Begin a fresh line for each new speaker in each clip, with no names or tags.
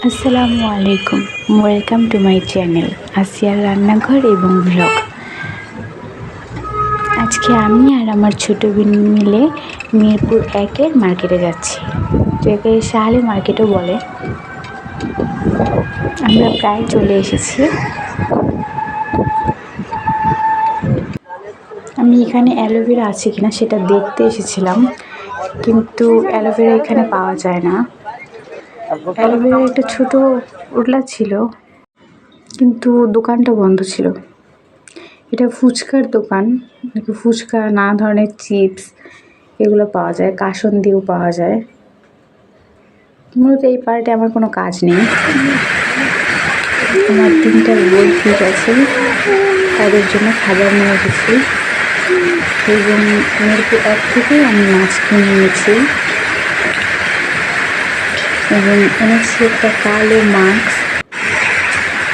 আসসালামু আলাইকুম, welcome to my channel আসিয়ার রান্নাঘর এবং ব্লগ। আজকে আমি আর আমার ছোট বোন মিলে মিরপুর 1-এর মার্কেটে যাচ্ছি, যেটাকে শাহালি মার্কেটও বলে। আমরা প্রায় চলে এসেছি। আমি এখানে অ্যালোভেরা আছে কিনা সেটা দেখতে এসেছিলাম, কিন্তু অ্যালোভেরা এখানে পাওয়া যায় না। অ্যালোভেরার একটা ছোট উটলা ছিল, কিন্তু দোকানটা বন্ধ ছিল। এটা ফুচকার দোকান, ফুচকা, নানা ধরনের চিপস এগুলো পাওয়া যায়, কাসন্দিও পাওয়া যায়। মূলত এই পার্টে আমার কোনো কাজ নেই। আমার 3টা বোন ঠিক আছে, তাদের জন্য খাবার নিয়ে এসেছি এবং মিরপুর 1 থেকে আমি মাছ কিনে নিয়েছি এবং এনেছি একটা কালো মাস্ক।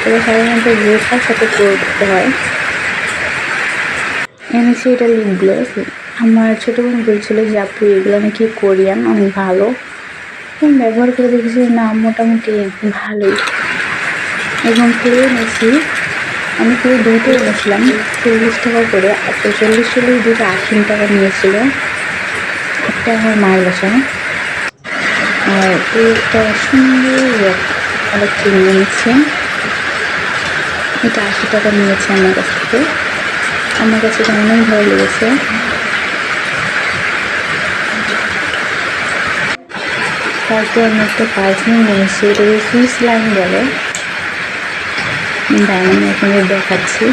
এটা সাধারণত বোরখার সাথে পরতে হয়। এনেছি এটা লিপ গ্লস। আমার ছোটো বোন বলছিল যে আপু এগুলো নাকি কোরিয়ান, অনেক ভালো। ব্যবহার করে দেখেছি না, মোটামুটি ভালোই। এবং কিনে এনেছি, আমি পুরো 2টো এনেছিলাম 40 টাকা করে, আর 40 দুটো 80 টাকা নিয়েছিল। একটা আমার মায়ের বাসায়, আর এই একটা সুন্দর একটা কিনে নিয়েছি, এটা 80 টাকা নিয়েছে আমার কাছ থেকে। আমার কাছে এটা অনেক ভালো লেগেছে। তারপর আমি একটা পারফিউম নিয়েছি, এটাকে সুইস লাইন বলে। আমি আপনাদের দেখাচ্ছি।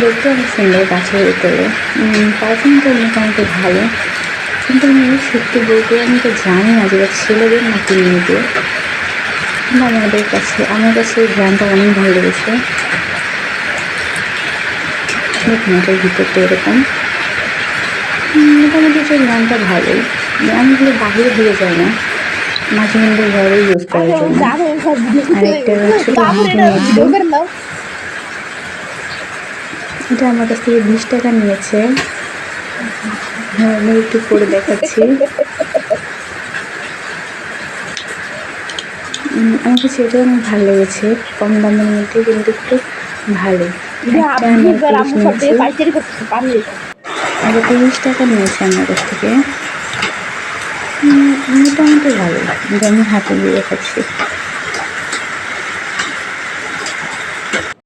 দেখতে অনেক সুন্দর, গাছের ভিতরে। পারফিউমটা মোটামুটি ভালো, কিন্তু আমি সত্যি বলতে আমি তো জানি না যে ছেলেদের নাকি মেয়েদের। কিন্তু আমার কাছে এই ব্র্যান্ডটা অনেক ভালো লেগেছে। দেখুন এটার ভিতরটা এরকম, মোটামুটি সেই ব্র্যান্ডটা ভালোই। আমি এগুলো বাহিরে দিয়ে যাই না, মাঝে মধ্যে ঘরে ইউজ করার জন্য। আরেকটা ছোটো নিয়েছি, এটা আমার কাছ থেকে 20 টাকা নিয়েছে। আমি একটু পরে দেখাচ্ছি। আমার কাছে এটাও অনেক ভালো লেগেছে, কম দামের মধ্যে কিন্তু একটু ভালো। একটা নিয়েছি, এটা 30 টাকা নিয়েছে আমার কাছ থেকে। মোটামুটি ভালো, আমি হাতে দিয়ে দেখাচ্ছি।